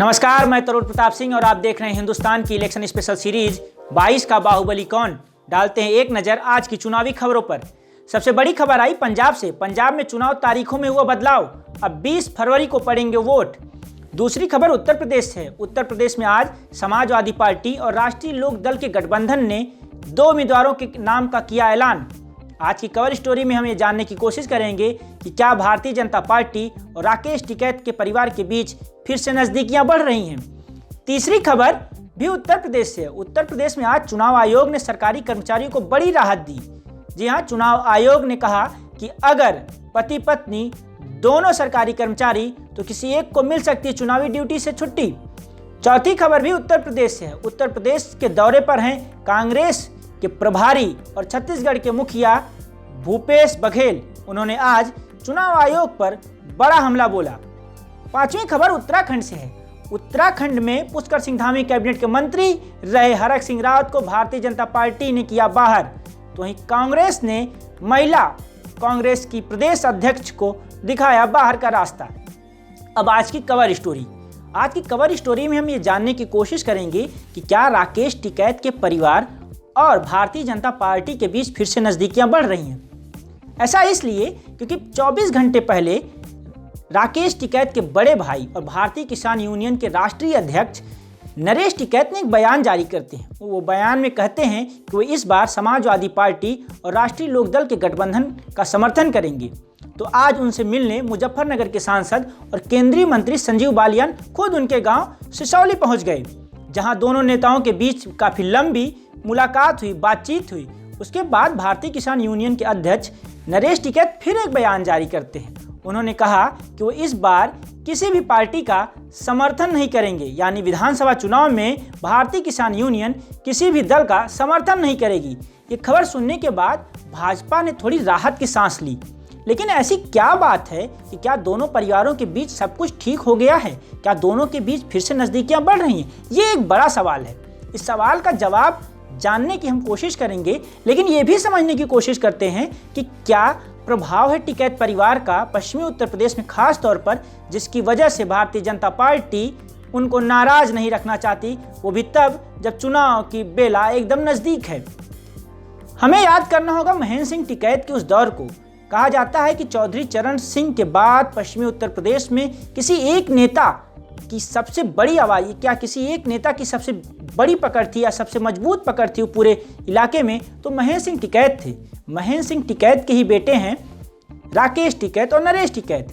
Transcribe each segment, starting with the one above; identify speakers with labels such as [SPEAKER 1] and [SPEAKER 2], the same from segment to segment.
[SPEAKER 1] नमस्कार, मैं तरुण प्रताप सिंह और आप देख रहे हैं हिंदुस्तान की इलेक्शन स्पेशल सीरीज 22 का बाहुबली कौन। डालते हैं एक नज़र आज की चुनावी खबरों पर। सबसे बड़ी खबर आई पंजाब से। पंजाब में चुनाव तारीखों में हुआ बदलाव, अब 20 फरवरी को पड़ेंगे वोट। दूसरी खबर उत्तर प्रदेश से। उत्तर प्रदेश में आज समाजवादी पार्टी और राष्ट्रीय लोक दल के गठबंधन ने 2 उम्मीदवारों के नाम का किया ऐलान। आज की कवर स्टोरी में हम ये जानने की कोशिश करेंगे कि क्या भारतीय जनता पार्टी और राकेश टिकैत के परिवार के बीच फिर से नज़दीकियां बढ़ रही हैं। तीसरी खबर भी उत्तर प्रदेश से। उत्तर प्रदेश में आज चुनाव आयोग ने सरकारी कर्मचारियों को बड़ी राहत दी। जी हां, चुनाव आयोग ने कहा कि अगर पति पत्नी दोनों सरकारी कर्मचारी तो किसी एक को मिल सकती है चुनावी ड्यूटी से छुट्टी। चौथी खबर भी उत्तर प्रदेश से है। उत्तर प्रदेश के दौरे पर हैं कांग्रेस के प्रभारी और छत्तीसगढ़ के मुखिया भूपेश बघेल। उन्होंने आज चुनाव आयोग पर बड़ा हमला बोला। पांचवी खबर उत्तराखंड से है। उत्तराखंड में पुष्कर सिंह धामी कैबिनेट के मंत्री रहे हरक सिंह रावत को भारतीय जनता पार्टी ने किया बाहर। तो वहीं कांग्रेस ने महिला कांग्रेस की प्रदेश अध्यक्ष को दिखाया बाहर का रास्ता। अब आज की कवर स्टोरी। आज की कवर स्टोरी में हम ये जानने की कोशिश करेंगे कि क्या राकेश टिकैत के परिवार और भारतीय जनता पार्टी के बीच फिर से नज़दीकियां बढ़ रही हैं। ऐसा इसलिए क्योंकि 24 घंटे पहले राकेश टिकैत के बड़े भाई और भारतीय किसान यूनियन के राष्ट्रीय अध्यक्ष नरेश टिकैत ने एक बयान जारी करते हैं। वो बयान में कहते हैं कि वो इस बार समाजवादी पार्टी और राष्ट्रीय लोकदल के गठबंधन का समर्थन करेंगे। तो आज उनसे मिलने मुजफ्फरनगर के सांसद और केंद्रीय मंत्री संजीव बालियान खुद उनके गांव सिसौली पहुंच गए, जहां दोनों नेताओं के बीच काफ़ी लंबी मुलाकात हुई, बातचीत हुई। उसके बाद भारतीय किसान यूनियन के अध्यक्ष नरेश टिकैत फिर एक बयान जारी करते हैं। उन्होंने कहा कि वो इस बार किसी भी पार्टी का समर्थन नहीं करेंगे, यानी विधानसभा चुनाव में भारतीय किसान यूनियन किसी भी दल का समर्थन नहीं करेगी। ये खबर सुनने के बाद भाजपा ने थोड़ी राहत की सांस ली। लेकिन ऐसी क्या बात है कि क्या दोनों परिवारों के बीच सब कुछ ठीक हो गया है? क्या दोनों के बीच फिर से नज़दीकियां बढ़ रही हैं? ये एक बड़ा सवाल है। इस सवाल का जवाब जानने की हम कोशिश करेंगे, लेकिन ये भी समझने की कोशिश करते हैं कि क्या प्रभाव है टिकैत परिवार का पश्चिमी उत्तर प्रदेश में, खास तौर पर जिसकी वजह से भारतीय जनता पार्टी उनको नाराज नहीं रखना चाहती, वो भी तब जब चुनाव की बेला एकदम नज़दीक है। हमें याद करना होगा महेंद्र सिंह टिकैत के उस दौर को। कहा जाता है कि चौधरी चरण सिंह के बाद पश्चिमी उत्तर प्रदेश में किसी एक नेता की सबसे बड़ी आवाज़, क्या किसी एक नेता की सबसे बड़ी पकड़ थी या सबसे मजबूत पकड़ थी पूरे इलाके में, तो महेंद्र सिंह टिकैत थे। महेंद्र सिंह टिकैत के ही बेटे हैं राकेश टिकैत और नरेश टिकैत।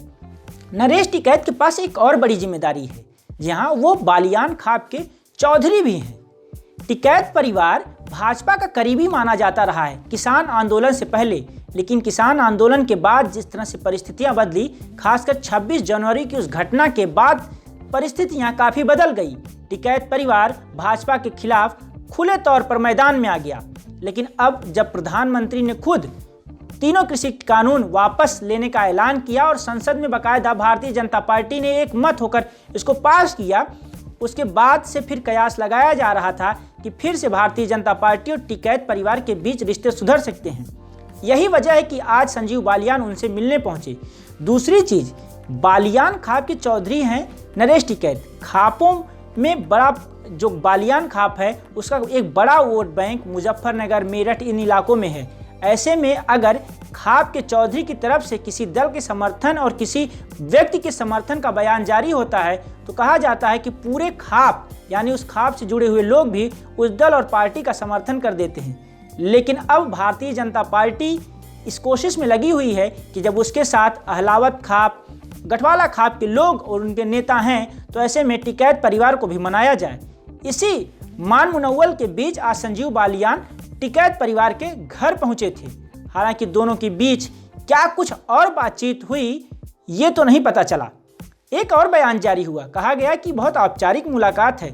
[SPEAKER 1] नरेश टिकैत के पास एक और बड़ी जिम्मेदारी है, जहां वो बालियान खाप के चौधरी भी हैं। टिकैत परिवार भाजपा का करीबी माना जाता रहा है किसान आंदोलन से पहले, लेकिन किसान आंदोलन के बाद जिस तरह से परिस्थितियां बदली, खासकर 26 जनवरी की उस घटना के बाद परिस्थितियां काफ़ी बदल गई। टिकैत परिवार भाजपा के खिलाफ खुले तौर पर मैदान में आ गया। लेकिन अब जब प्रधानमंत्री ने खुद तीनों कृषि कानून वापस लेने का ऐलान किया और संसद में बाकायदा भारतीय जनता पार्टी ने एक मत होकर इसको पास किया, उसके बाद से फिर कयास लगाया जा रहा था कि फिर से भारतीय जनता पार्टी और टिकैत परिवार के बीच रिश्ते सुधर सकते हैं। यही वजह है कि आज संजीव बालियान उनसे मिलने पहुंचे। दूसरी चीज़, बालियान खाप के चौधरी हैं नरेश टिकैत। खापों में बड़ा जो बालियान खाप है उसका एक बड़ा वोट बैंक मुजफ्फरनगर, मेरठ, इन इलाकों में है। ऐसे में अगर खाप के चौधरी की तरफ से किसी दल के समर्थन और किसी व्यक्ति के समर्थन का बयान जारी होता है तो कहा जाता है कि पूरे खाप, यानी उस खाप से जुड़े हुए लोग भी उस दल और पार्टी का समर्थन कर देते हैं। लेकिन अब भारतीय जनता पार्टी इस कोशिश में लगी हुई है कि जब उसके साथ अहलावत खाप, गठवाला खाप के लोग और उनके नेता हैं, तो ऐसे में टिकैत परिवार को भी मनाया जाए। इसी मान मुनव्वल के बीच आज संजीव बालियान टिकैत परिवार के घर पहुंचे थे। हालांकि दोनों के बीच क्या कुछ और बातचीत हुई ये तो नहीं पता चला। एक और बयान जारी हुआ, कहा गया कि बहुत औपचारिक मुलाकात है।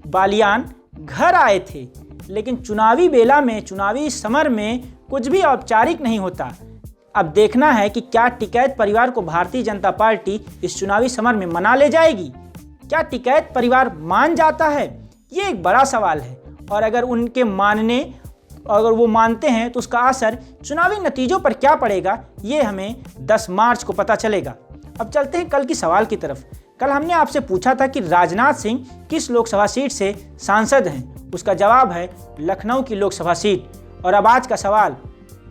[SPEAKER 1] बालियान घर आए थे, लेकिन चुनावी बेला में, चुनावी समर में कुछ भी औपचारिक नहीं होता। अब देखना है कि क्या टिकैत परिवार को भारतीय जनता पार्टी इस चुनावी समर में मना ले जाएगी। क्या टिकैत परिवार मान जाता है, ये एक बड़ा सवाल है। और अगर उनके मानने, अगर वो मानते हैं तो उसका असर चुनावी नतीजों पर क्या पड़ेगा, ये हमें 10 मार्च को पता चलेगा। अब चलते हैं कल की सवाल की तरफ। कल हमने आपसे पूछा था कि राजनाथ सिंह किस लोकसभा सीट से सांसद हैं। उसका जवाब है लखनऊ की लोकसभा सीट। और अब आज का सवाल,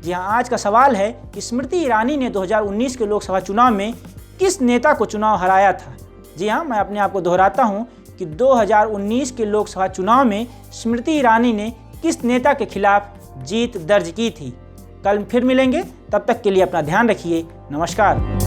[SPEAKER 1] जी हाँ, आज का सवाल है कि स्मृति ईरानी ने 2019 के लोकसभा चुनाव में किस नेता को चुनाव हराया था। जी हाँ, मैं अपने आप को दोहराता हूँ कि 2019 के लोकसभा चुनाव में स्मृति ईरानी ने किस नेता के खिलाफ जीत दर्ज की थी। कल फिर मिलेंगे, तब तक के लिए अपना ध्यान रखिए। नमस्कार।